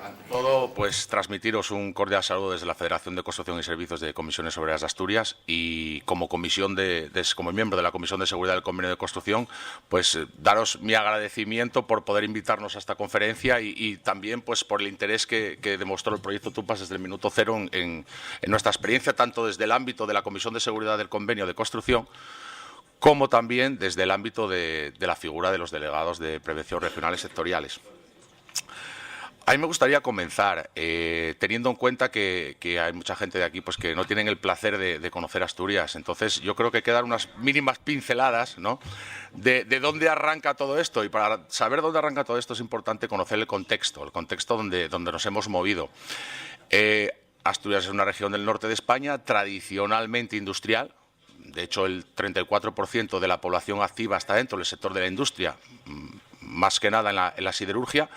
Ante todo, pues transmitiros un cordial saludo desde la Federación de Construcción y Servicios de Comisiones Obreras de Asturias y como como miembro de la Comisión de Seguridad del Convenio de Construcción, pues daros mi agradecimiento por poder invitarnos a esta conferencia y también pues por el interés que demostró el proyecto TUPAS desde el minuto cero en nuestra experiencia, tanto desde el ámbito de la Comisión de Seguridad del Convenio de Construcción como también desde el ámbito de la figura de los delegados de prevención regionales sectoriales. A mí me gustaría comenzar teniendo en cuenta que hay mucha gente de aquí pues, que no tienen el placer de conocer Asturias. Entonces, yo creo que hay que dar unas mínimas pinceladas, ¿no?, de dónde arranca todo esto. Y para saber dónde arranca todo esto es importante conocer el contexto donde nos hemos movido. Asturias es una región del norte de España tradicionalmente industrial. De hecho, el 34% de la población activa está dentro del sector de la industria, más que nada en la siderurgia,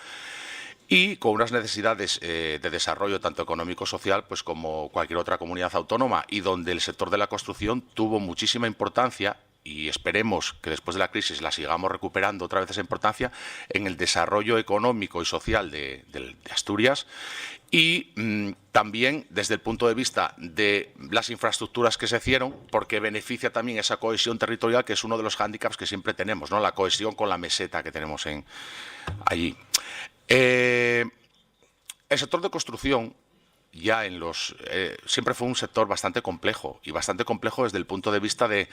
y con unas necesidades de desarrollo tanto económico-social pues como cualquier otra comunidad autónoma, y donde el sector de la construcción tuvo muchísima importancia, y esperemos que después de la crisis la sigamos recuperando otra vez esa importancia en el desarrollo económico y social de Asturias, y también desde el punto de vista de las infraestructuras que se hicieron, porque beneficia también esa cohesión territorial, que es uno de los hándicaps que siempre tenemos, ¿no?, la cohesión con la meseta que tenemos allí. El sector de construcción siempre fue un sector bastante complejo, y bastante complejo desde el punto de vista de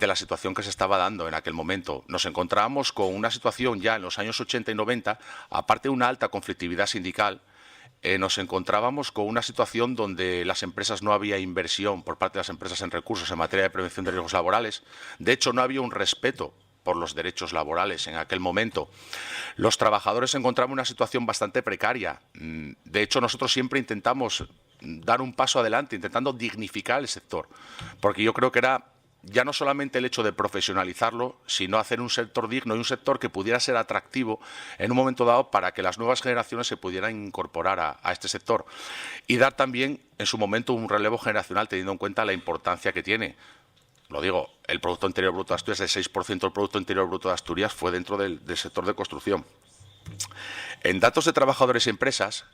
la situación que se estaba dando en aquel momento. Nos encontrábamos con una situación ya en los años 80 y 90, aparte de una alta conflictividad sindical, nos encontrábamos con una situación donde las empresas no había inversión por parte de las empresas en recursos en materia de prevención de riesgos laborales. De hecho, no había un respeto por los derechos laborales en aquel momento. Los trabajadores se encontraban en una situación bastante precaria. De hecho, nosotros siempre intentamos dar un paso adelante, intentando dignificar el sector, porque yo creo que era ya no solamente el hecho de profesionalizarlo, sino hacer un sector digno y un sector que pudiera ser atractivo en un momento dado para que las nuevas generaciones se pudieran incorporar a este sector, y dar también en su momento un relevo generacional teniendo en cuenta la importancia que tiene. Lo digo, el Producto Interior Bruto de Asturias, el 6% del Producto Interior Bruto de Asturias fue dentro del sector de construcción. En datos de trabajadores y empresas,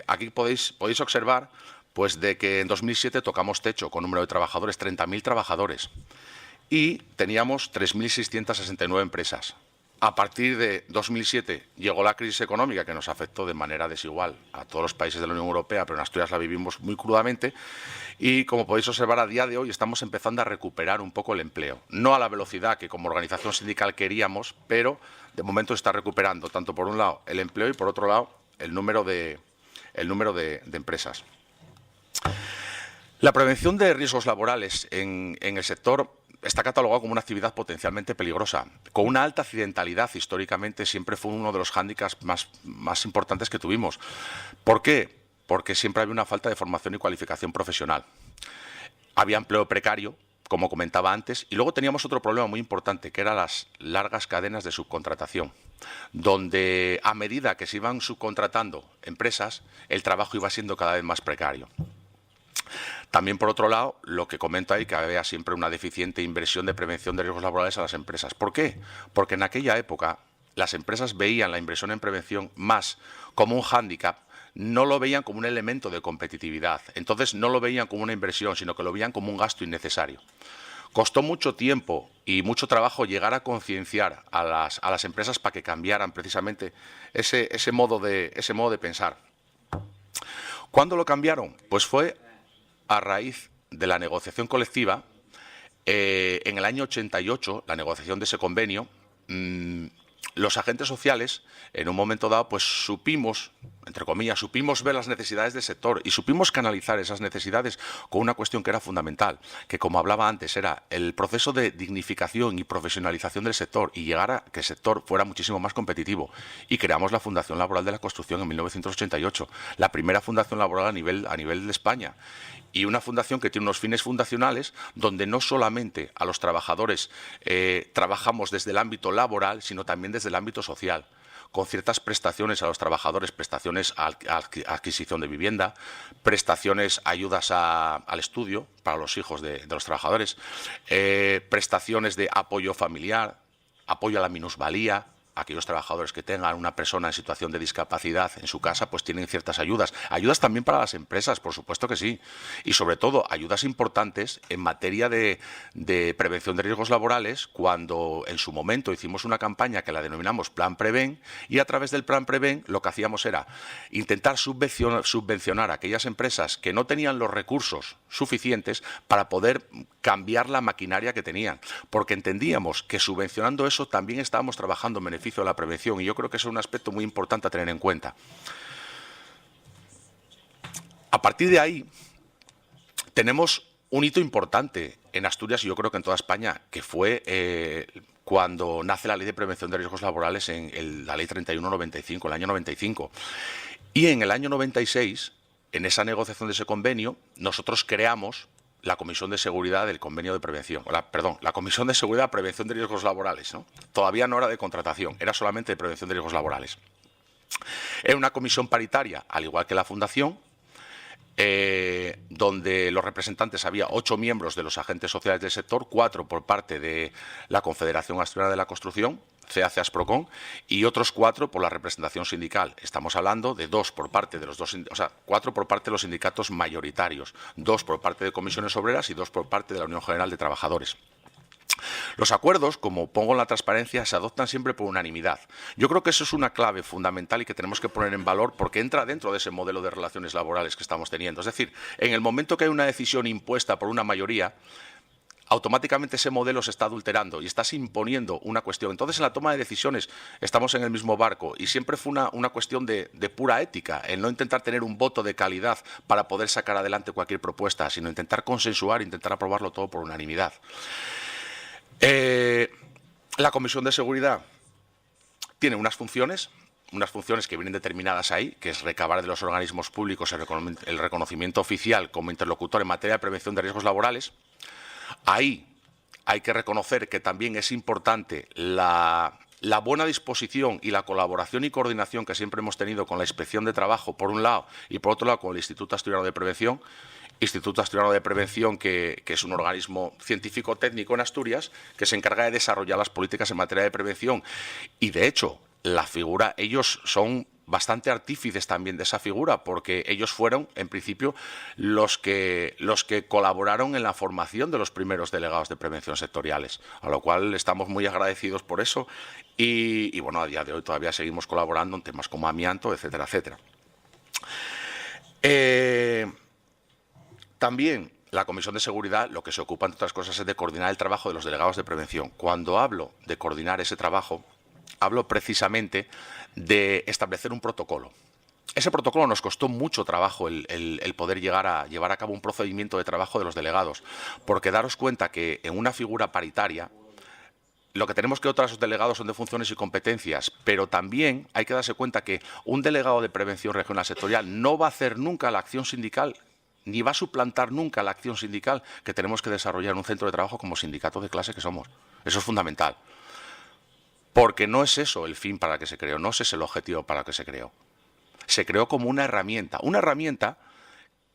aquí podéis observar pues, de que en 2007 tocamos techo con número de trabajadores, 30.000 trabajadores, y teníamos 3.669 empresas. A partir de 2007 llegó la crisis económica, que nos afectó de manera desigual a todos los países de la Unión Europea, pero en Asturias la vivimos muy crudamente, y como podéis observar, a día de hoy estamos empezando a recuperar un poco el empleo. No a la velocidad que como organización sindical queríamos, pero de momento se está recuperando, tanto por un lado el empleo y por otro lado el número de empresas. La prevención de riesgos laborales en el sector está catalogado como una actividad potencialmente peligrosa, con una alta accidentalidad. Históricamente siempre fue uno de los hándicaps más importantes que tuvimos. ¿Por qué? Porque siempre había una falta de formación y cualificación profesional. Había empleo precario, como comentaba antes, y luego teníamos otro problema muy importante, que eran las largas cadenas de subcontratación, donde a medida que se iban subcontratando empresas, el trabajo iba siendo cada vez más precario. También, por otro lado, lo que comento ahí, que había siempre una deficiente inversión de prevención de riesgos laborales a las empresas. ¿Por qué? Porque en aquella época las empresas veían la inversión en prevención más como un hándicap, no lo veían como un elemento de competitividad. Entonces no lo veían como una inversión, sino que lo veían como un gasto innecesario. Costó mucho tiempo y mucho trabajo llegar a concienciar a las empresas para que cambiaran precisamente ese modo de pensar. ¿Cuándo lo cambiaron? Pues fue a raíz de la negociación colectiva. En el año 88, la negociación de ese convenio, los agentes sociales, en un momento dado, pues supimos, entre comillas, ver las necesidades del sector y supimos canalizar esas necesidades con una cuestión que era fundamental, que, como hablaba antes, era el proceso de dignificación y profesionalización del sector y llegar a que el sector fuera muchísimo más competitivo. Y creamos la Fundación Laboral de la Construcción en 1988, la primera fundación laboral a nivel de España. Y una fundación que tiene unos fines fundacionales donde no solamente a los trabajadores trabajamos desde el ámbito laboral, sino también desde el ámbito social, con ciertas prestaciones a los trabajadores, prestaciones a adquisición de vivienda, prestaciones, ayudas al estudio para los hijos de los trabajadores, prestaciones de apoyo familiar, apoyo a la minusvalía, aquellos trabajadores que tengan una persona en situación de discapacidad en su casa, pues tienen ciertas ayudas. Ayudas también para las empresas, por supuesto que sí. Y sobre todo, ayudas importantes en materia de prevención de riesgos laborales, cuando en su momento hicimos una campaña que la denominamos Plan Preven, y a través del Plan Preven lo que hacíamos era intentar subvencionar a aquellas empresas que no tenían los recursos suficientes para poder cambiar la maquinaria que tenían, porque entendíamos que subvencionando eso también estábamos trabajando en beneficio de la prevención, y yo creo que eso es un aspecto muy importante a tener en cuenta. A partir de ahí, tenemos un hito importante en Asturias y yo creo que en toda España, que fue cuando nace la Ley de Prevención de Riesgos Laborales en la Ley 3195, el año 95. Y en el año 96, en esa negociación de ese convenio, nosotros creamos la Comisión de Seguridad del Convenio de Prevención, la Comisión de Seguridad, Prevención de Riesgos Laborales, ¿no? Todavía no era de contratación, era solamente de prevención de riesgos laborales. Era una comisión paritaria, al igual que la Fundación, donde los representantes, había 8 miembros de los agentes sociales del sector, 4 por parte de la Confederación Asturiana de la Construcción, CAC Asprocon, y otros 4 por la representación sindical. Estamos hablando de 2 por parte de los 4 por parte de los sindicatos mayoritarios, 2 por parte de comisiones obreras y 2 por parte de la Unión General de Trabajadores. Los acuerdos, como pongo en la transparencia, se adoptan siempre por unanimidad. Yo creo que eso es una clave fundamental y que tenemos que poner en valor, porque entra dentro de ese modelo de relaciones laborales que estamos teniendo. Es decir, en el momento que hay una decisión impuesta por una mayoría, automáticamente ese modelo se está adulterando y estás imponiendo una cuestión. Entonces, en la toma de decisiones estamos en el mismo barco, y siempre fue una cuestión de pura ética, el no intentar tener un voto de calidad para poder sacar adelante cualquier propuesta, sino intentar consensuar, intentar aprobarlo todo por unanimidad. La Comisión de Seguridad tiene unas funciones que vienen determinadas ahí, que es recabar de los organismos públicos el reconocimiento oficial como interlocutor en materia de prevención de riesgos laborales. Ahí hay que reconocer que también es importante la buena disposición y la colaboración y coordinación que siempre hemos tenido con la Inspección de Trabajo, por un lado, y por otro lado con el Instituto Asturiano de Prevención. Instituto Asturiano de Prevención, que es un organismo científico-técnico en Asturias, que se encarga de desarrollar las políticas en materia de prevención. Y, de hecho, ellos son bastante artífices también de esa figura, porque ellos fueron, en principio, los que colaboraron en la formación de los primeros delegados de prevención sectoriales, a lo cual estamos muy agradecidos por eso. Y bueno, a día de hoy todavía seguimos colaborando en temas como amianto, etcétera, etcétera. También la Comisión de Seguridad lo que se ocupa, entre otras cosas, es de coordinar el trabajo de los delegados de prevención. Cuando hablo de coordinar ese trabajo, hablo precisamente de establecer un protocolo. Ese protocolo nos costó mucho trabajo el poder llevar a cabo un procedimiento de trabajo de los delegados, porque daros cuenta que en una figura paritaria lo que tenemos que dotar a esos delegados son de funciones y competencias, pero también hay que darse cuenta que un delegado de prevención regional sectorial no va a hacer nunca la acción sindical, ni va a suplantar nunca la acción sindical que tenemos que desarrollar en un centro de trabajo como sindicato de clase que somos. Eso es fundamental. Porque no es eso el fin para el que se creó, no es ese el objetivo para el que se creó. Se creó como una herramienta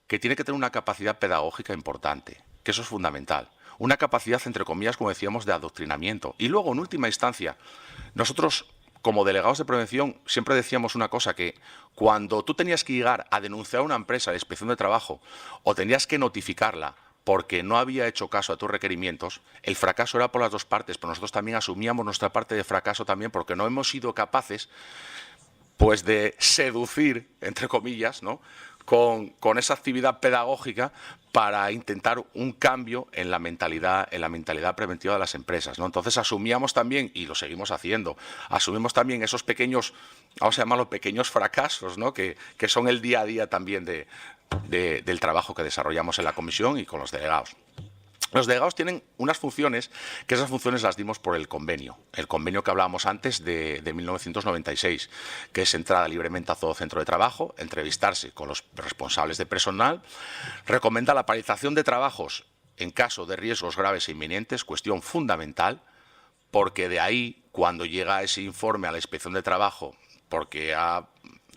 que tiene que tener una capacidad pedagógica importante, que eso es fundamental. Una capacidad, entre comillas, como decíamos, de adoctrinamiento. Y luego, en última instancia, nosotros, como delegados de prevención, siempre decíamos una cosa, que cuando tú tenías que llegar a denunciar a una empresa de inspección de trabajo o tenías que notificarla porque no había hecho caso a tus requerimientos, el fracaso era por las dos partes, pero nosotros también asumíamos nuestra parte de fracaso también, porque no hemos sido capaces, pues, de seducir, entre comillas, ¿no?, con esa actividad pedagógica para intentar un cambio en la mentalidad preventiva de las empresas, ¿no? Entonces asumíamos también, y lo seguimos haciendo, asumimos también esos pequeños, vamos a llamarlos pequeños fracasos, ¿no?, que son el día a día también del trabajo que desarrollamos en la comisión y con los delegados. Los delegados tienen unas funciones, que esas funciones las dimos por el convenio que hablábamos antes de 1996, que es entrada libremente a todo centro de trabajo, entrevistarse con los responsables de personal, recomienda la paralización de trabajos en caso de riesgos graves e inminentes, cuestión fundamental, porque de ahí, cuando llega ese informe a la Inspección de Trabajo, porque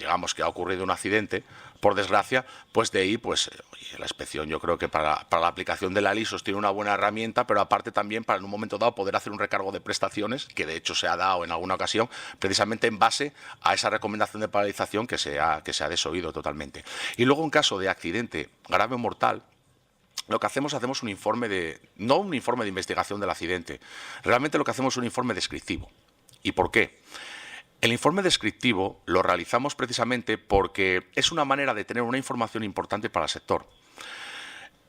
digamos que ha ocurrido un accidente, por desgracia, pues de ahí, pues oye, la inspección yo creo que para la aplicación de la LISOS tiene una buena herramienta, pero aparte también para en un momento dado poder hacer un recargo de prestaciones, que de hecho se ha dado en alguna ocasión, precisamente en base a esa recomendación de paralización que se ha desoído totalmente. Y luego en caso de accidente grave o mortal, lo que hacemos un informe no un informe de investigación del accidente, realmente lo que hacemos es un informe descriptivo. ¿Y por qué? El informe descriptivo lo realizamos precisamente porque es una manera de tener una información importante para el sector.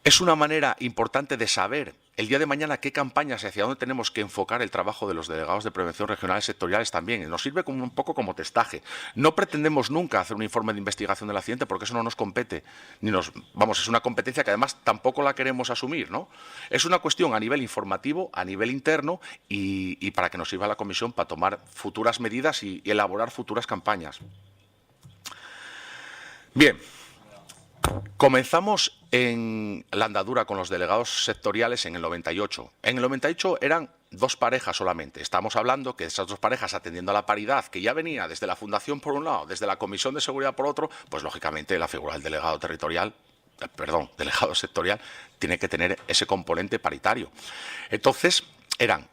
Es una manera importante de saber el día de mañana qué campañas y hacia dónde tenemos que enfocar el trabajo de los delegados de prevención regionales sectoriales también. Nos sirve como un poco como testaje. No pretendemos nunca hacer un informe de investigación del accidente porque eso no nos compete. Es una competencia que además tampoco la queremos asumir, ¿no? Es una cuestión a nivel informativo, a nivel interno y para que nos sirva la comisión para tomar futuras medidas y elaborar futuras campañas. Bien. Comenzamos en la andadura con los delegados sectoriales en el 98. En el 98 eran 2 parejas solamente. Estamos hablando que esas 2 parejas, atendiendo a la paridad, que ya venía desde la Fundación por un lado, desde la Comisión de Seguridad por otro, pues lógicamente la figura del delegado sectorial, tiene que tener ese componente paritario. Entonces, eran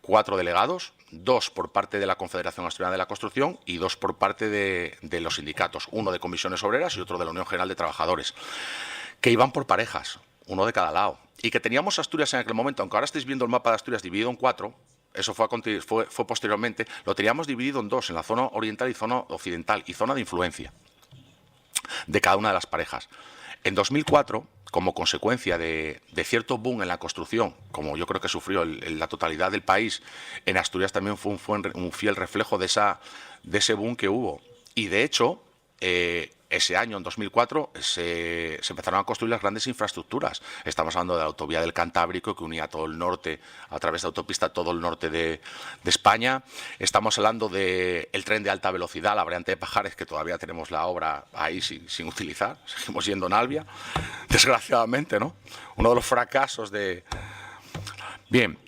4 delegados, 2 por parte de la Confederación Asturiana de la Construcción y 2 por parte de los sindicatos, uno de comisiones obreras y otro de la Unión General de Trabajadores, que iban por parejas, uno de cada lado. Y que teníamos Asturias en aquel momento, aunque ahora estáis viendo el mapa de Asturias dividido en 4, eso fue posteriormente, lo teníamos dividido en 2, en la zona oriental y zona occidental, y zona de influencia de cada una de las parejas. En 2004, como consecuencia de cierto boom en la construcción, como yo creo que sufrió la totalidad del país, en Asturias también fue un fiel reflejo de ese boom que hubo. Y de hecho, ese año, en 2004, se empezaron a construir las grandes infraestructuras. Estamos hablando de la autovía del Cantábrico, que unía todo el norte, a través de autopista, todo el norte de España. Estamos hablando del tren de alta velocidad, la variante de Pajares, que todavía tenemos la obra ahí sin utilizar. Seguimos yendo en Albia, desgraciadamente, ¿no? Uno de los fracasos de... Bien.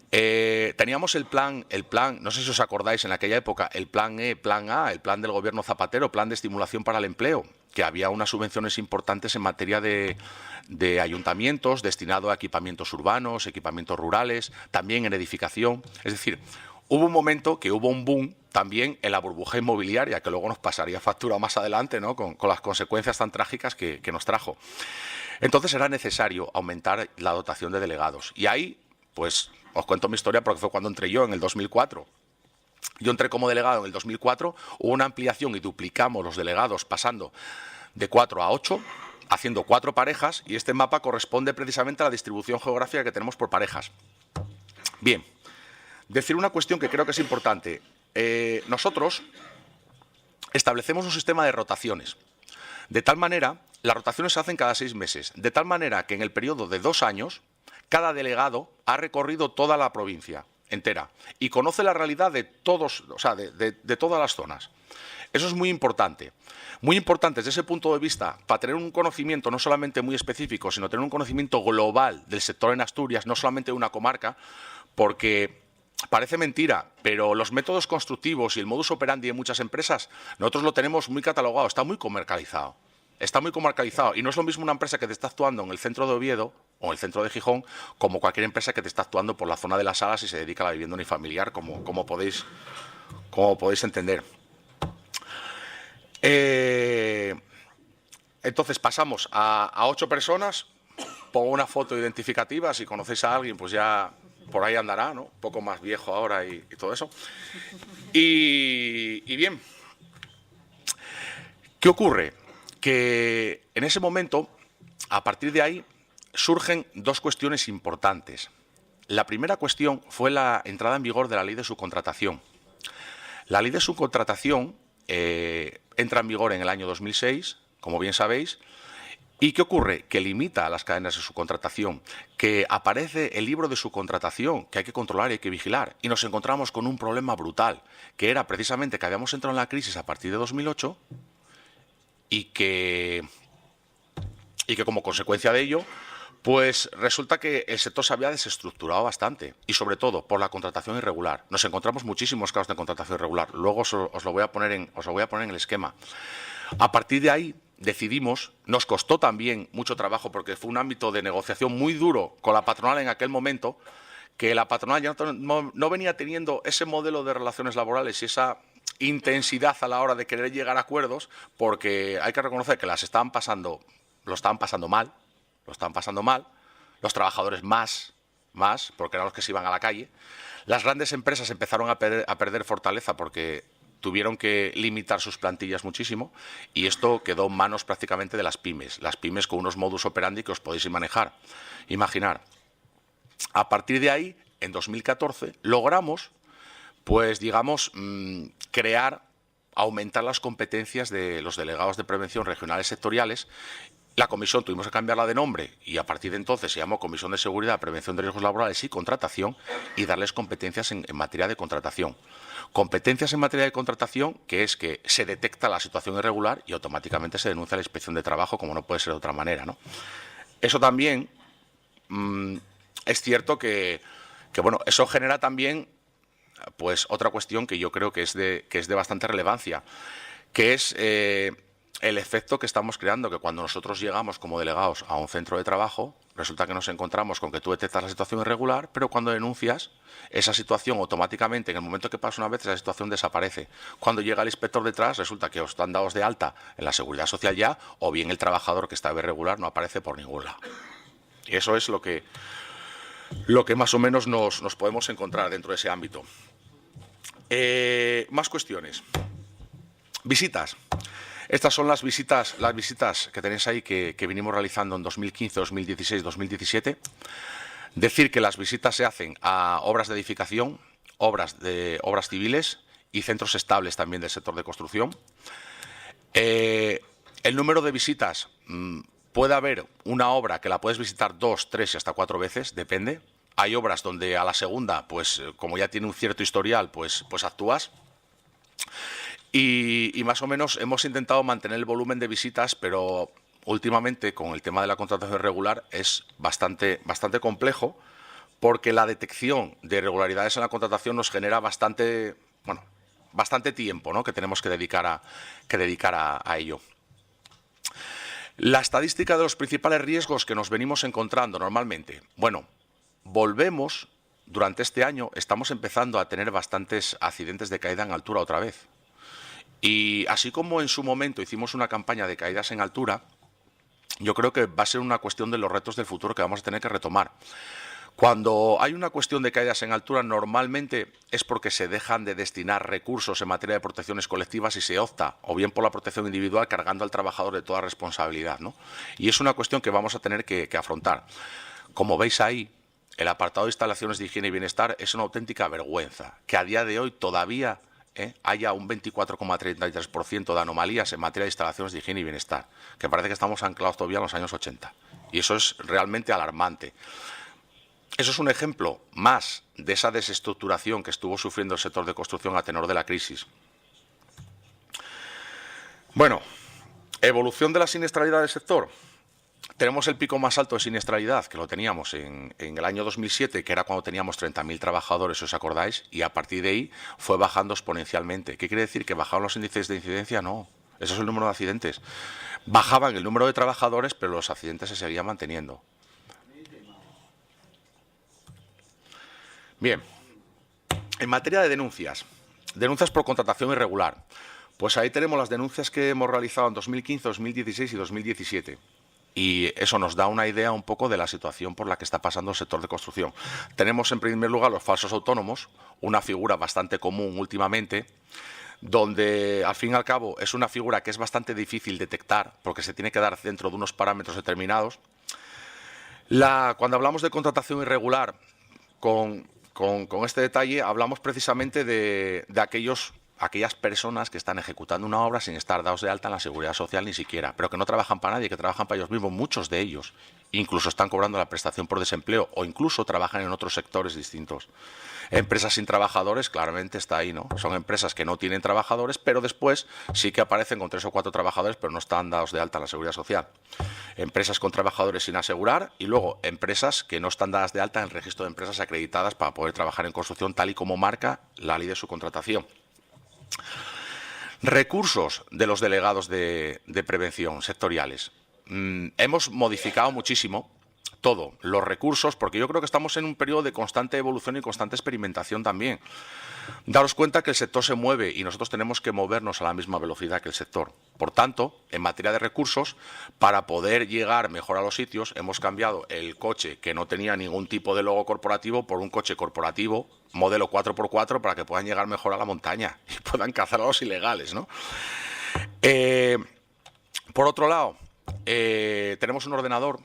Teníamos el plan, no sé si os acordáis en aquella época, el plan E, plan A, el plan del gobierno Zapatero, plan de estimulación para el empleo, que había unas subvenciones importantes en materia de ayuntamientos, destinado a equipamientos urbanos, equipamientos rurales, también en edificación. Es decir, hubo un momento que hubo un boom también en la burbuja inmobiliaria, que luego nos pasaría factura más adelante, ¿no? con las consecuencias tan trágicas que nos trajo. Entonces era necesario aumentar la dotación de delegados. Y ahí, pues... Os cuento mi historia porque fue cuando entré yo, en el 2004. Yo entré como delegado en el 2004, hubo una ampliación y duplicamos los delegados pasando de 4 a 8, haciendo 4 parejas, y este mapa corresponde precisamente a la distribución geográfica que tenemos por parejas. Bien, decir una cuestión que creo que es importante. Nosotros establecemos un sistema de rotaciones. De tal manera, las rotaciones se hacen cada 6 meses, de tal manera que en el periodo de 2 años, cada delegado ha recorrido toda la provincia entera y conoce la realidad de todos, o sea, de todas las zonas. Eso es muy importante desde ese punto de vista, para tener un conocimiento no solamente muy específico, sino tener un conocimiento global del sector en Asturias, no solamente de una comarca, porque parece mentira, pero los métodos constructivos y el modus operandi de muchas empresas, nosotros lo tenemos muy catalogado, está muy comercializado. Está muy comarcalizado y no es lo mismo una empresa que te está actuando en el centro de Oviedo o en el centro de Gijón como cualquier empresa que te está actuando por la zona de las Salas y se dedica a la vivienda unifamiliar, como podéis entender. Entonces pasamos a 8 personas, pongo una foto identificativa, si conocéis a alguien pues ya por ahí andará, ¿no? Un poco más viejo ahora y todo eso. Y bien, ¿qué ocurre? Que en ese momento, a partir de ahí, surgen 2 cuestiones importantes. La primera cuestión fue la entrada en vigor de la ley de subcontratación. La ley de subcontratación entra en vigor en el año 2006, como bien sabéis. ¿Y qué ocurre? Que limita a las cadenas de subcontratación, que aparece el libro de subcontratación, que hay que controlar y hay que vigilar. Y nos encontramos con un problema brutal, que era precisamente que habíamos entrado en la crisis a partir de 2008, y que como consecuencia de ello, Pues resulta que el sector se había desestructurado bastante y sobre todo por la contratación irregular. Nos encontramos muchísimos casos de contratación irregular. Luego os lo voy a poner en el esquema. A partir de ahí decidimos, nos costó también mucho trabajo porque fue un ámbito de negociación muy duro con la patronal en aquel momento, que la patronal ya no venía teniendo ese modelo de relaciones laborales y esa intensidad a la hora de querer llegar a acuerdos, porque hay que reconocer que lo estaban pasando mal, los trabajadores más, porque eran los que se iban a la calle. Las grandes empresas empezaron a perder fortaleza porque tuvieron que limitar sus plantillas muchísimo y esto quedó en manos prácticamente de las pymes con unos modus operandi que os podéis imaginar. A partir de ahí, en 2014, logramos, pues digamos, aumentar las competencias de los delegados de prevención regionales sectoriales. La comisión tuvimos que cambiarla de nombre y a partir de entonces se llamó Comisión de Seguridad, Prevención de Riesgos Laborales y Contratación y darles competencias en materia de contratación. Competencias en materia de contratación, que es que se detecta la situación irregular y automáticamente se denuncia a la Inspección de Trabajo, como no puede ser de otra manera, ¿no? Eso también es cierto que bueno, eso genera también pues otra cuestión que yo creo que es de bastante relevancia, que es el efecto que estamos creando, que cuando nosotros llegamos como delegados a un centro de trabajo, resulta que nos encontramos con que tú detectas la situación irregular, pero cuando denuncias, esa situación automáticamente, en el momento que pasa una vez, esa situación desaparece. Cuando llega el inspector detrás, resulta que os están dados de alta en la Seguridad Social ya, o bien el trabajador que estaba irregular no aparece por ningún lado. Y eso es lo que más o menos nos podemos encontrar dentro de ese ámbito. Más cuestiones. Visitas. Estas son las visitas que tenéis ahí que vinimos realizando en 2015, 2016, 2017. Decir que las visitas se hacen a obras de edificación, obras civiles y centros estables también del sector de construcción. El número de visitas, puede haber una obra que la puedes visitar 2, 3 y hasta 4 veces, depende. Hay obras donde a la segunda, pues como ya tiene un cierto historial, pues actúas. Y más o menos hemos intentado mantener el volumen de visitas, pero últimamente con el tema de la contratación irregular es bastante complejo, porque la detección de irregularidades en la contratación nos genera bastante tiempo, ¿no?, que tenemos que dedicar a ello. La estadística de los principales riesgos que nos venimos encontrando normalmente. Bueno, volvemos, durante este año estamos empezando a tener bastantes accidentes de caída en altura otra vez. Y así como en su momento hicimos una campaña de caídas en altura, yo creo que va a ser una cuestión de los retos del futuro que vamos a tener que retomar. Cuando hay una cuestión de caídas en altura, normalmente es porque se dejan de destinar recursos en materia de protecciones colectivas y se opta, o bien por la protección individual, cargando al trabajador de toda responsabilidad, ¿no? Y es una cuestión que vamos a tener que afrontar. Como veis ahí, el apartado de instalaciones de higiene y bienestar es una auténtica vergüenza, que a día de hoy todavía haya un 24,33% de anomalías en materia de instalaciones de higiene y bienestar, que parece que estamos anclados todavía en los años 80. Y eso es realmente alarmante. Eso es un ejemplo más de esa desestructuración que estuvo sufriendo el sector de construcción a tenor de la crisis. Bueno, evolución de la siniestralidad del sector. Tenemos el pico más alto de siniestralidad, que lo teníamos en el año 2007, que era cuando teníamos 30.000 trabajadores, si os acordáis, y a partir de ahí fue bajando exponencialmente. ¿Qué quiere decir? ¿Que bajaron los índices de incidencia? No, eso es el número de accidentes. Bajaban el número de trabajadores, pero los accidentes se seguían manteniendo. Bien, en materia de denuncias por contratación irregular, pues ahí tenemos las denuncias que hemos realizado en 2015, 2016 y 2017. Y eso nos da una idea un poco de la situación por la que está pasando el sector de construcción. Tenemos en primer lugar los falsos autónomos, una figura bastante común últimamente, donde al fin y al cabo es una figura que es bastante difícil detectar porque se tiene que dar dentro de unos parámetros determinados. Cuando hablamos de contratación irregular, con este detalle hablamos precisamente de aquellos aquellas personas que están ejecutando una obra sin estar dados de alta en la Seguridad Social ni siquiera, pero que no trabajan para nadie, que trabajan para ellos mismos, muchos de ellos. Incluso están cobrando la prestación por desempleo o incluso trabajan en otros sectores distintos. Empresas sin trabajadores, claramente está ahí, ¿no? Son empresas que no tienen trabajadores, pero después sí que aparecen con 3 o 4 trabajadores, pero no están dados de alta en la Seguridad Social. Empresas con trabajadores sin asegurar y luego empresas que no están dadas de alta en el registro de empresas acreditadas para poder trabajar en construcción, tal y como marca la ley de subcontratación. Recursos de los delegados de prevención sectoriales. Hemos modificado muchísimo todo, los recursos, porque yo creo que estamos en un periodo de constante evolución y constante experimentación también. Daros cuenta que el sector se mueve y nosotros tenemos que movernos a la misma velocidad que el sector. Por tanto, en materia de recursos, para poder llegar mejor a los sitios, hemos cambiado el coche que no tenía ningún tipo de logo corporativo por un coche corporativo modelo 4x4 para que puedan llegar mejor a la montaña y puedan cazar a los ilegales, ¿no? Por otro lado, tenemos un ordenador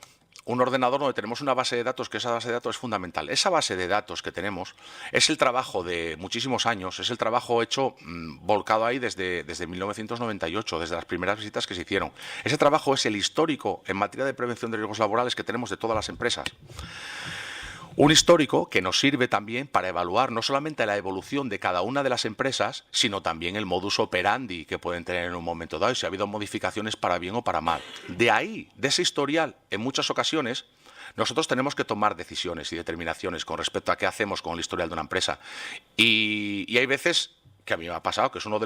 donde tenemos una base de datos, que esa base de datos es fundamental. Esa base de datos que tenemos es el trabajo de muchísimos años, es el trabajo hecho, volcado ahí desde 1998, desde las primeras visitas que se hicieron. Ese trabajo es el histórico en materia de prevención de riesgos laborales que tenemos de todas las empresas. Un histórico que nos sirve también para evaluar no solamente la evolución de cada una de las empresas, sino también el modus operandi que pueden tener en un momento dado y si ha habido modificaciones para bien o para mal. De ahí, de ese historial, en muchas ocasiones, nosotros tenemos que tomar decisiones y determinaciones con respecto a qué hacemos con el historial de una empresa. Y hay veces, que a mí me ha pasado, que es uno de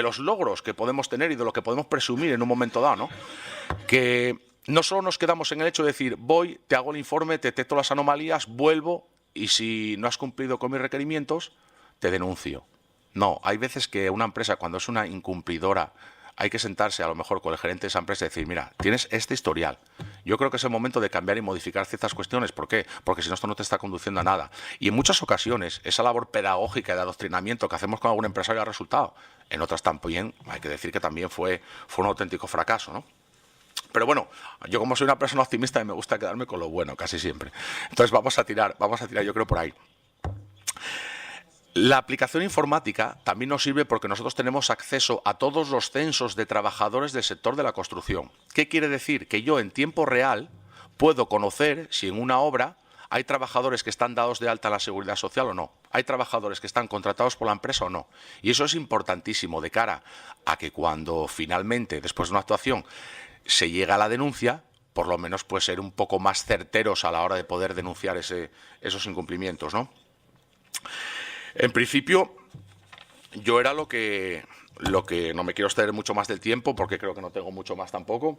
los logros que podemos tener y de lo que podemos presumir en un momento dado, ¿no? Que no solo nos quedamos en el hecho de decir, voy, te hago el informe, te detecto las anomalías, vuelvo y si no has cumplido con mis requerimientos, te denuncio. No, hay veces que una empresa, cuando es una incumplidora, hay que sentarse a lo mejor con el gerente de esa empresa y decir, mira, tienes este historial. Yo creo que es el momento de cambiar y modificar ciertas cuestiones. ¿Por qué? Porque si no, esto no te está conduciendo a nada. Y en muchas ocasiones, esa labor pedagógica de adoctrinamiento que hacemos con algún empresario ha resultado. En otras también, hay que decir que también fue un auténtico fracaso, ¿no? Pero bueno, yo como soy una persona optimista me gusta quedarme con lo bueno casi siempre. Entonces vamos a tirar yo creo por ahí. La aplicación informática también nos sirve porque nosotros tenemos acceso a todos los censos de trabajadores del sector de la construcción. ¿Qué quiere decir? Que yo en tiempo real puedo conocer si en una obra hay trabajadores que están dados de alta a la Seguridad Social o no. Hay trabajadores que están contratados por la empresa o no. Y eso es importantísimo de cara a que cuando finalmente, después de una actuación, se llega a la denuncia, por lo menos pues ser un poco más certeros a la hora de poder denunciar esos incumplimientos, ¿no? En principio, yo era lo que no me quiero extender mucho más del tiempo, porque creo que no tengo mucho más tampoco.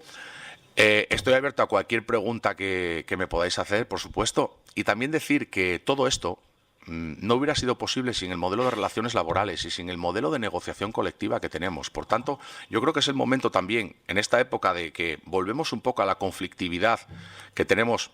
Estoy abierto a cualquier pregunta que me podáis hacer, por supuesto, y también decir que todo esto no hubiera sido posible sin el modelo de relaciones laborales y sin el modelo de negociación colectiva que tenemos. Por tanto, yo creo que es el momento también, en esta época de que volvemos un poco a la conflictividad que tenemos,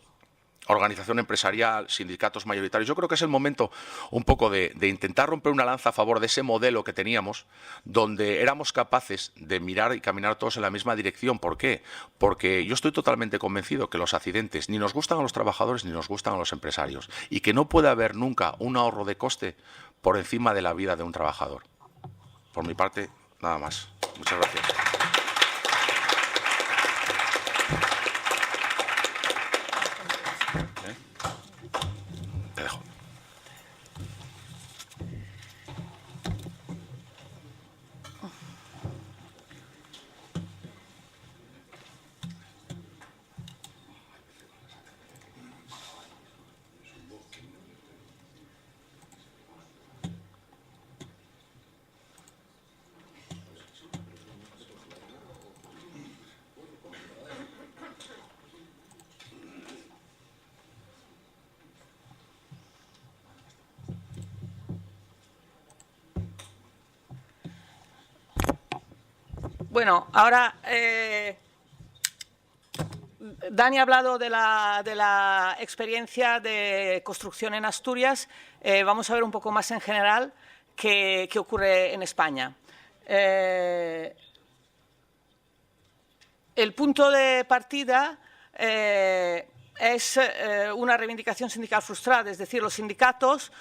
organización empresarial, sindicatos mayoritarios, yo creo que es el momento un poco de intentar romper una lanza a favor de ese modelo que teníamos, donde éramos capaces de mirar y caminar todos en la misma dirección. ¿Por qué? Porque yo estoy totalmente convencido que los accidentes ni nos gustan a los trabajadores ni nos gustan a los empresarios y que no puede haber nunca un ahorro de coste por encima de la vida de un trabajador. Por mi parte, nada más. Muchas gracias. Te dejo. Bueno, ahora Dani ha hablado de la experiencia de construcción en Asturias. Vamos a ver un poco más en general qué ocurre en España. El punto de partida es una reivindicación sindical frustrada, es decir, los sindicatos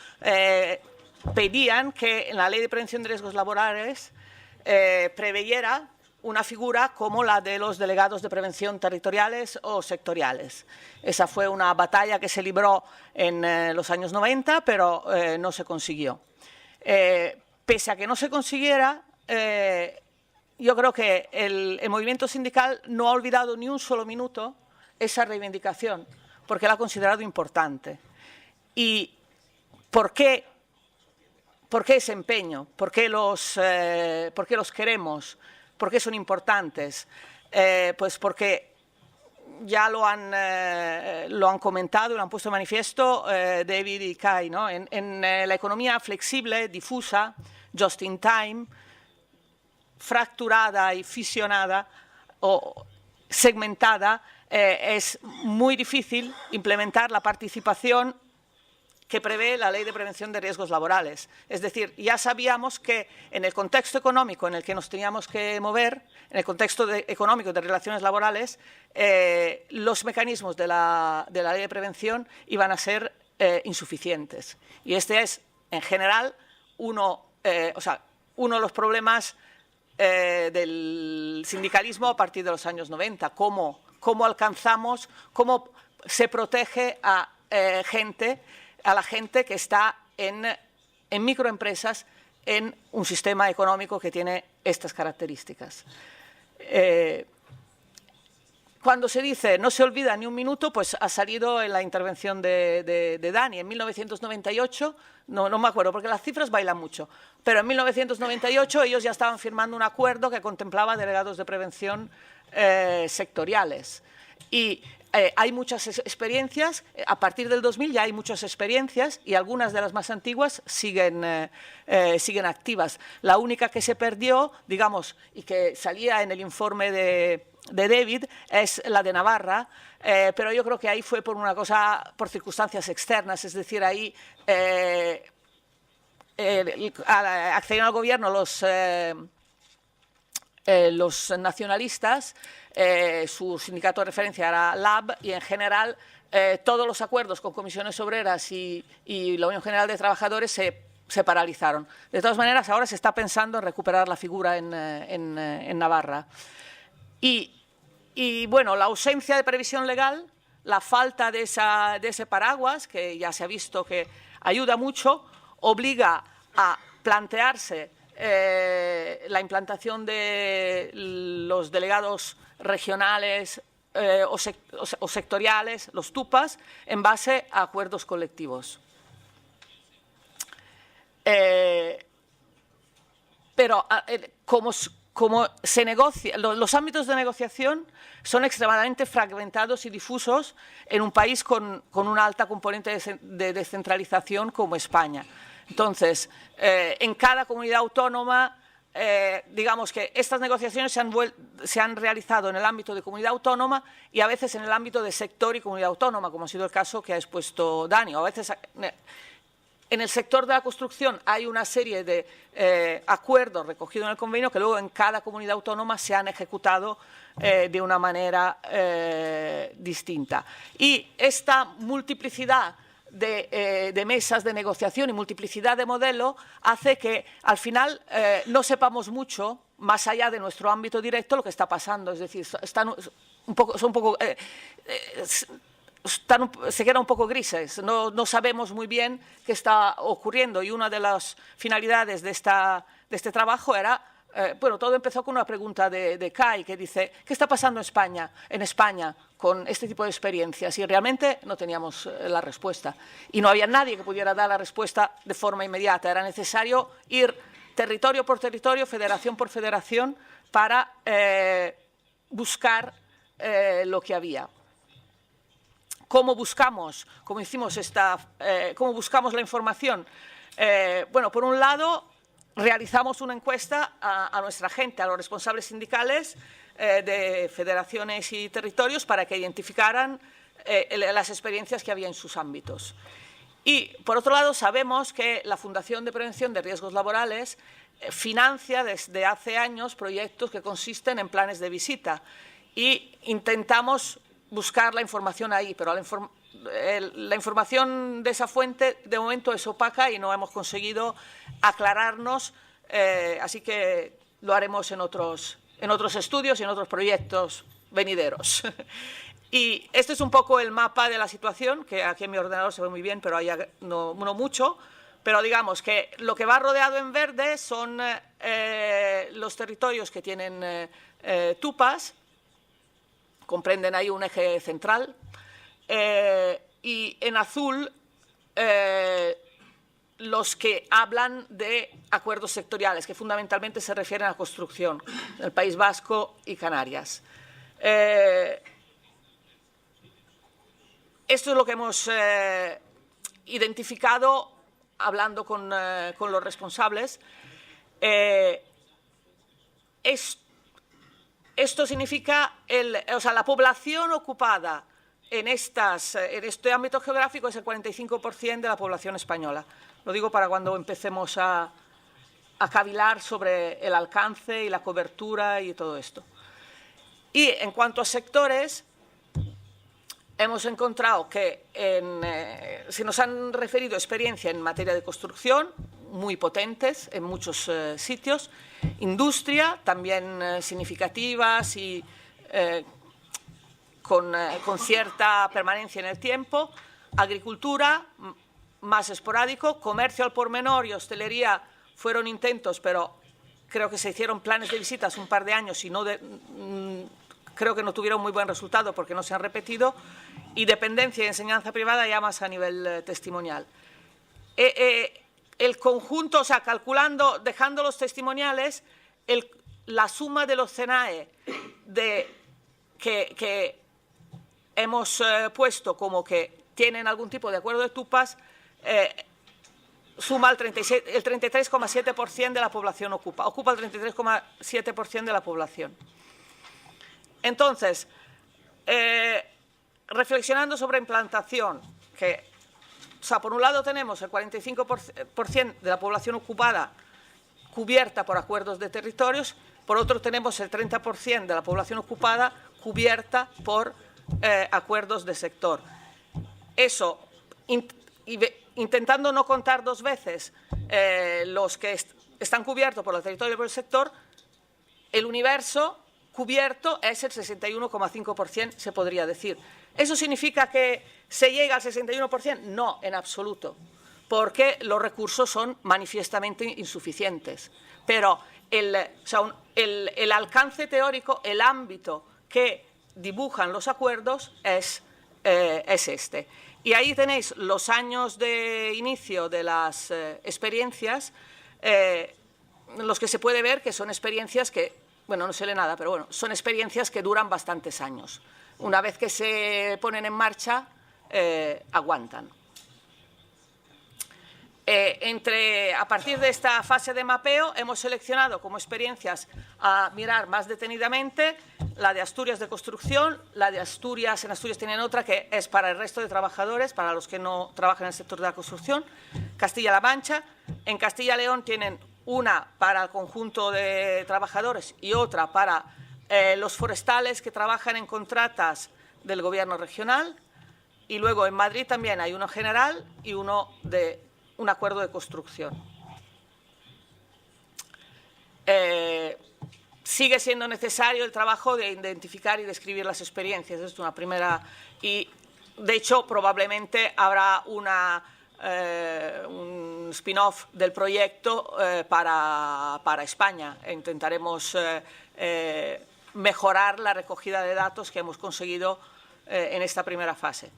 pedían que en la Ley de Prevención de Riesgos Laborales preveyera una figura como la de los delegados de prevención territoriales o sectoriales. Esa fue una batalla que se libró en los años 90, pero no se consiguió. Pese a que no se consiguiera, yo creo que el movimiento sindical no ha olvidado ni un solo minuto esa reivindicación, porque la ha considerado importante. ¿Y por qué ese empeño? ¿Por qué los queremos? ¿Por qué son importantes? Pues porque ya lo han comentado y lo han puesto de manifiesto David y Kai, ¿no? En la economía flexible, difusa, just in time, fracturada y fisionada o segmentada, es muy difícil implementar la participación que prevé la Ley de Prevención de Riesgos Laborales. Es decir, ya sabíamos que en el contexto económico en el que nos teníamos que mover, en el contexto económico de relaciones laborales, los mecanismos de la Ley de Prevención iban a ser insuficientes. Y este es, en general, uno de los problemas del sindicalismo a partir de los años 90. Cómo alcanzamos, cómo se protege a la gente que está en microempresas en un sistema económico que tiene estas características. Cuando se dice no se olvida ni un minuto, pues ha salido en la intervención de Dani. En 1998, no me acuerdo porque las cifras bailan mucho, pero en 1998 ellos ya estaban firmando un acuerdo que contemplaba delegados de prevención sectoriales. Y hay muchas experiencias, a partir del 2000 ya hay muchas experiencias y algunas de las más antiguas siguen activas. La única que se perdió, digamos, y que salía en el informe de David, es la de Navarra, pero yo creo que ahí fue por circunstancias externas, es decir, ahí accedieron al gobierno los nacionalistas, su sindicato de referencia era LAB y en general todos los acuerdos con comisiones obreras y la Unión General de Trabajadores se paralizaron. De todas maneras, ahora se está pensando en recuperar la figura en Navarra. Y bueno, la ausencia de previsión legal, la falta de ese paraguas, que ya se ha visto que ayuda mucho, obliga a plantearse la implantación de los delegados regionales o sectoriales, los TUPAs, en base a acuerdos colectivos. Pero como se negocia, los ámbitos de negociación son extremadamente fragmentados y difusos en un país con una alta componente de descentralización como España. Entonces, en cada comunidad autónoma, digamos que estas negociaciones se han realizado en el ámbito de comunidad autónoma y a veces en el ámbito de sector y comunidad autónoma, como ha sido el caso que ha expuesto Dani. O a veces en el sector de la construcción hay una serie de acuerdos recogidos en el convenio que luego en cada comunidad autónoma se han ejecutado de una manera distinta. Y esta multiplicidad de mesas de negociación y multiplicidad de modelo hace que al final no sepamos mucho, más allá de nuestro ámbito directo, lo que está pasando. Es decir, se quedan un poco grises, no sabemos muy bien qué está ocurriendo y una de las finalidades de este trabajo era, bueno, todo empezó con una pregunta de Kai que dice, ¿qué está pasando en España con este tipo de experiencias? Y realmente no teníamos la respuesta y no había nadie que pudiera dar la respuesta de forma inmediata, era necesario ir territorio por territorio, federación por federación para buscar lo que había. ¿Cómo buscamos la información? Bueno, por un lado, realizamos una encuesta a nuestra gente, a los responsables sindicales de federaciones y territorios para que identificaran las experiencias que había en sus ámbitos. Y, por otro lado, sabemos que la Fundación de Prevención de Riesgos Laborales financia desde hace años proyectos que consisten en planes de visita y intentamos buscar la información ahí, pero la información de esa fuente de momento es opaca y no hemos conseguido aclararnos, así que lo haremos en otros estudios y en otros proyectos venideros. Y este es un poco el mapa de la situación, que aquí en mi ordenador se ve muy bien, pero allá no mucho. Pero digamos que lo que va rodeado en verde son los territorios que tienen tupas, comprenden ahí un eje central, y en azul los que hablan de acuerdos sectoriales, que fundamentalmente se refieren a construcción, el País Vasco y Canarias. Esto es lo que hemos identificado hablando con los responsables. Esto significa, la población ocupada en este ámbito geográfico es el 45% de la población española. Lo digo para cuando empecemos a cavilar sobre el alcance y la cobertura y todo esto. Y en cuanto a sectores, hemos encontrado que se nos han referido experiencia en materia de construcción, muy potentes en muchos sitios, industria, también significativas y con cierta permanencia en el tiempo, agricultura, más esporádico, comercio al por menor y hostelería fueron intentos, pero creo que se hicieron planes de visitas un par de años y creo que no tuvieron muy buen resultado porque no se han repetido, y dependencia y enseñanza privada ya más a nivel testimonial. El conjunto, calculando, dejando los testimoniales, la suma de los CENAE que hemos puesto como que tienen algún tipo de acuerdo de tupas, suma el 33,7% de la población ocupa el 33,7% de la población. Entonces, reflexionando sobre implantación, por un lado tenemos el 45% de la población ocupada cubierta por acuerdos de territorios, por otro tenemos el 30% de la población ocupada cubierta por acuerdos de sector. Eso, intentando no contar dos veces los que están cubiertos por el territorio y por el sector, el universo cubierto es el 61,5%, se podría decir. ¿Eso significa que se llega al 61%? No, en absoluto, porque los recursos son manifiestamente insuficientes. Pero el alcance teórico, el ámbito que dibujan los acuerdos es este. Y ahí tenéis los años de inicio de las experiencias, los que se puede ver que son experiencias que, bueno, no se lee nada, pero bueno, son experiencias que duran bastantes años. Una vez que se ponen en marcha, aguantan. A partir de esta fase de mapeo hemos seleccionado como experiencias a mirar más detenidamente la de Asturias de construcción, la de Asturias, en Asturias tienen otra que es para el resto de trabajadores, para los que no trabajan en el sector de la construcción, Castilla-La Mancha, en Castilla-León tienen una para el conjunto de trabajadores y otra para los forestales que trabajan en contratas del gobierno regional, y luego en Madrid también hay uno general y uno de un acuerdo de construcción. Sigue siendo necesario el trabajo de identificar y describir las experiencias. Esto es una primera, y de hecho probablemente habrá un spin-off del proyecto para España. Intentaremos mejorar la recogida de datos que hemos conseguido en esta primera fase.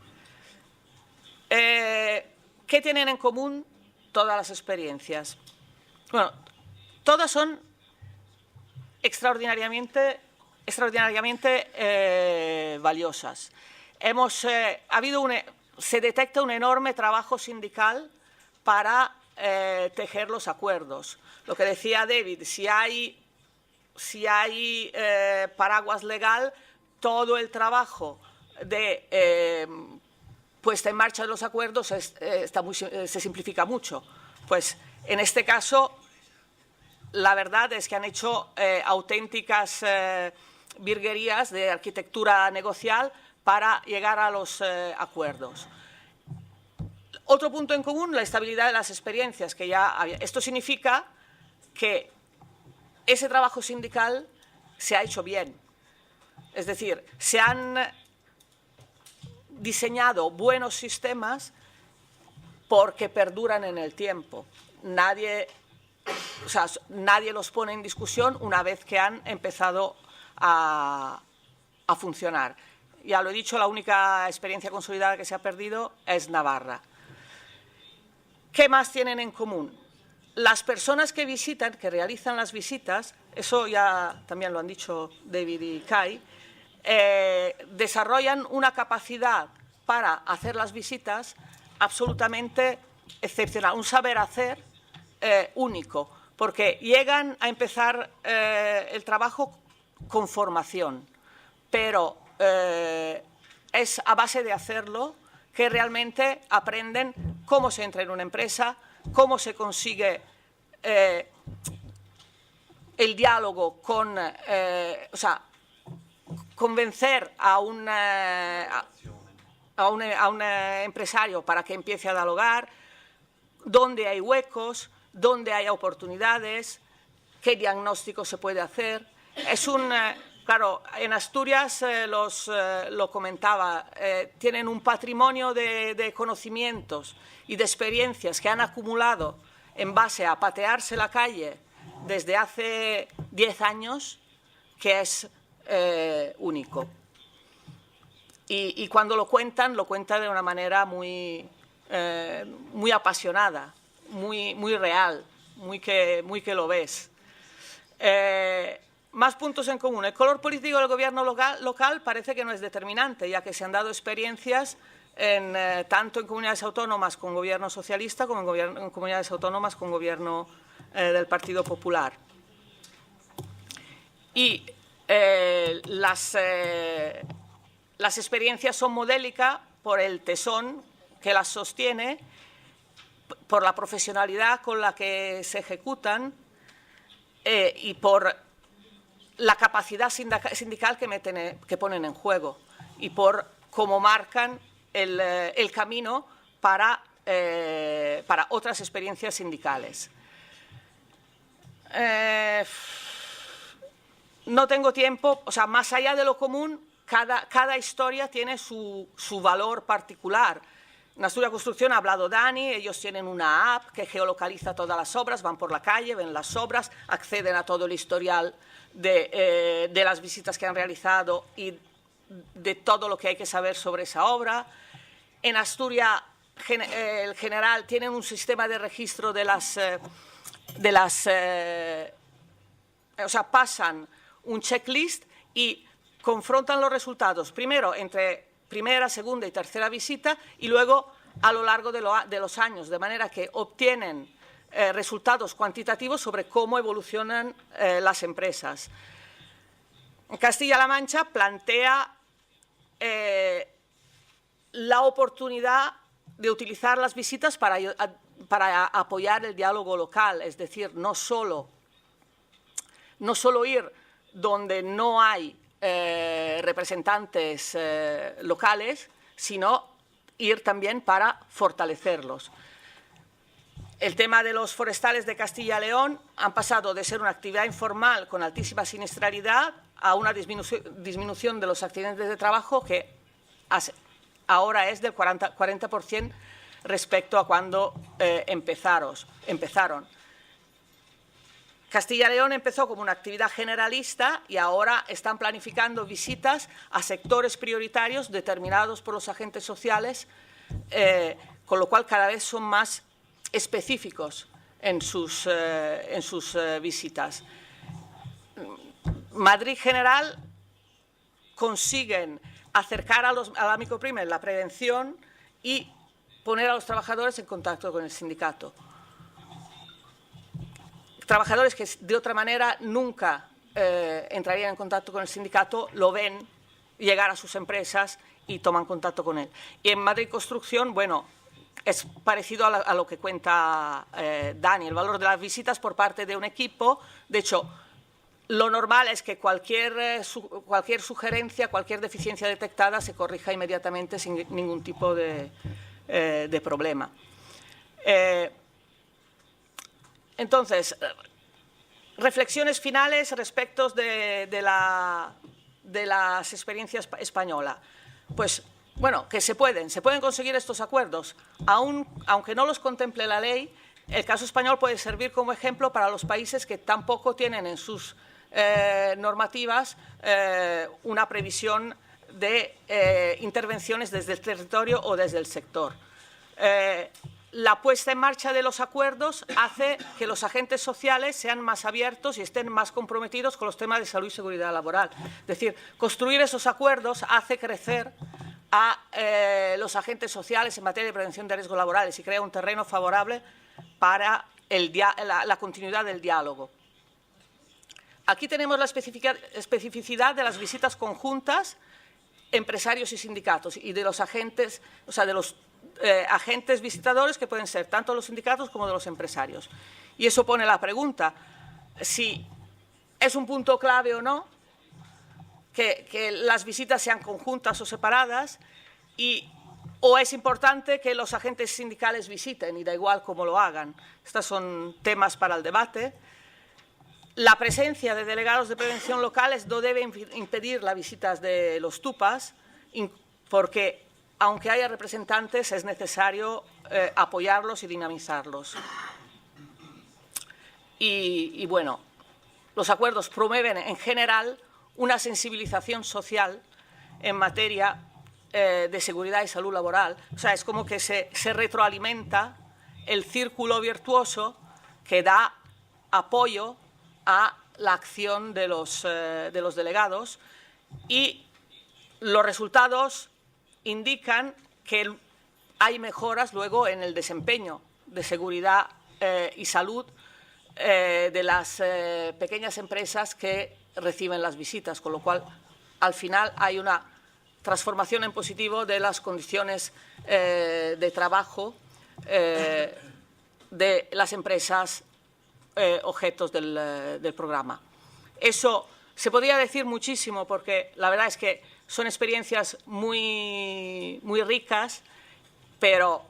¿Qué tienen en común todas las experiencias? Bueno, todas son extraordinariamente valiosas. Se detecta un enorme trabajo sindical para tejer los acuerdos. Lo que decía David, si hay paraguas legal, todo el trabajo de puesta en marcha de los acuerdos se simplifica mucho. Pues en este caso, la verdad es que han hecho auténticas virguerías de arquitectura negocial para llegar a los acuerdos. Otro punto en común, la estabilidad de las experiencias que ya había. Esto significa que ese trabajo sindical se ha hecho bien. Es decir, se han diseñado buenos sistemas porque perduran en el tiempo. Nadie los pone en discusión una vez que han empezado a funcionar. Ya lo he dicho, la única experiencia consolidada que se ha perdido es Navarra. ¿Qué más tienen en común? Las personas que visitan, que realizan las visitas, eso ya también lo han dicho David y Kai, desarrollan una capacidad para hacer las visitas absolutamente excepcional, un saber hacer único, porque llegan a empezar el trabajo con formación, pero es a base de hacerlo que realmente aprenden cómo se entra en una empresa, cómo se consigue el diálogo con, convencer a un empresario para que empiece a dialogar, dónde hay huecos, dónde hay oportunidades, qué diagnóstico se puede hacer. Claro, en Asturias lo comentaba, tienen un patrimonio de conocimientos y de experiencias que han acumulado en base a patearse la calle desde hace 10 años, que es único. Y cuando lo cuentan de una manera muy apasionada, muy real, muy que lo ves. Más puntos en común. El color político del gobierno local parece que no es determinante, ya que se han dado experiencias tanto en comunidades autónomas con gobierno socialista como en comunidades autónomas con gobierno del Partido Popular. Y las experiencias son modélicas por el tesón que las sostiene, por la profesionalidad con la que se ejecutan y por la capacidad sindical que ponen en juego y por cómo marcan el camino para otras experiencias sindicales. No tengo tiempo, más allá de lo común, cada historia tiene su valor particular. En Asturias Construcción ha hablado Dani, ellos tienen una app que geolocaliza todas las obras, van por la calle, ven las obras, acceden a todo el historial de las visitas que han realizado y de todo lo que hay que saber sobre esa obra. En Asturias, el general, tienen un sistema de registro pasan un checklist y confrontan los resultados, primero entre primera, segunda y tercera visita y luego a lo largo de los años, de manera que obtienen resultados cuantitativos sobre cómo evolucionan las empresas. Castilla-La Mancha plantea la oportunidad de utilizar las visitas para apoyar el diálogo local, es decir, no solo ir donde no hay representantes locales, sino ir también para fortalecerlos. El tema de los forestales de Castilla y León han pasado de ser una actividad informal con altísima siniestralidad a una disminución de los accidentes de trabajo que ahora es del 40% respecto a cuando empezaron. Castilla y León empezó como una actividad generalista y ahora están planificando visitas a sectores prioritarios determinados por los agentes sociales, con lo cual cada vez son más específicos en sus visitas. Madrid General consiguen acercar a la micropyme la prevención y poner a los trabajadores en contacto con el sindicato. Trabajadores que de otra manera nunca entrarían en contacto con el sindicato, lo ven llegar a sus empresas y toman contacto con él. Y en Madrid Construcción, bueno, es parecido a lo que cuenta Dani, el valor de las visitas por parte de un equipo. De hecho, lo normal es que cualquier sugerencia, cualquier deficiencia detectada se corrija inmediatamente sin ningún tipo de problema. Entonces, reflexiones finales respecto de las experiencias españolas. Pues, bueno, que se pueden conseguir estos acuerdos, aunque no los contemple la ley. El caso español puede servir como ejemplo para los países que tampoco tienen en sus normativas una previsión de intervenciones desde el territorio o desde el sector. La puesta en marcha de los acuerdos hace que los agentes sociales sean más abiertos y estén más comprometidos con los temas de salud y seguridad laboral. Es decir, construir esos acuerdos hace crecer a los agentes sociales en materia de prevención de riesgos laborales y crea un terreno favorable para la continuidad del diálogo. Aquí tenemos la especificidad de las visitas conjuntas, empresarios y sindicatos, y de los agentes, o sea, de los agentes visitadores, que pueden ser tanto los sindicatos como de los empresarios. Y eso pone la pregunta, si es un punto clave o no, que las visitas sean conjuntas o separadas, o es importante que los agentes sindicales visiten, y da igual cómo lo hagan. Estos son temas para el debate. La presencia de delegados de prevención locales no debe impedir las visitas de los TUPAs, porque, aunque haya representantes, es necesario apoyarlos y dinamizarlos. Y bueno, los acuerdos promueven, en general, una sensibilización social en materia de seguridad y salud laboral. O sea, es como que se retroalimenta el círculo virtuoso que da apoyo a la acción de los delegados, y los resultados indican que hay mejoras luego en el desempeño de seguridad y salud de las pequeñas empresas que reciben las visitas, con lo cual al final hay una transformación en positivo de las condiciones de trabajo de las empresas objetos del programa. Eso se podría decir muchísimo, porque la verdad es que son experiencias muy ricas, pero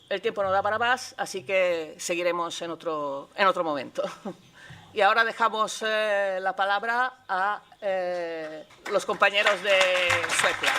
el tiempo no da para más, así que seguiremos en otro momento. Y ahora dejamos la palabra a los compañeros de Suecia.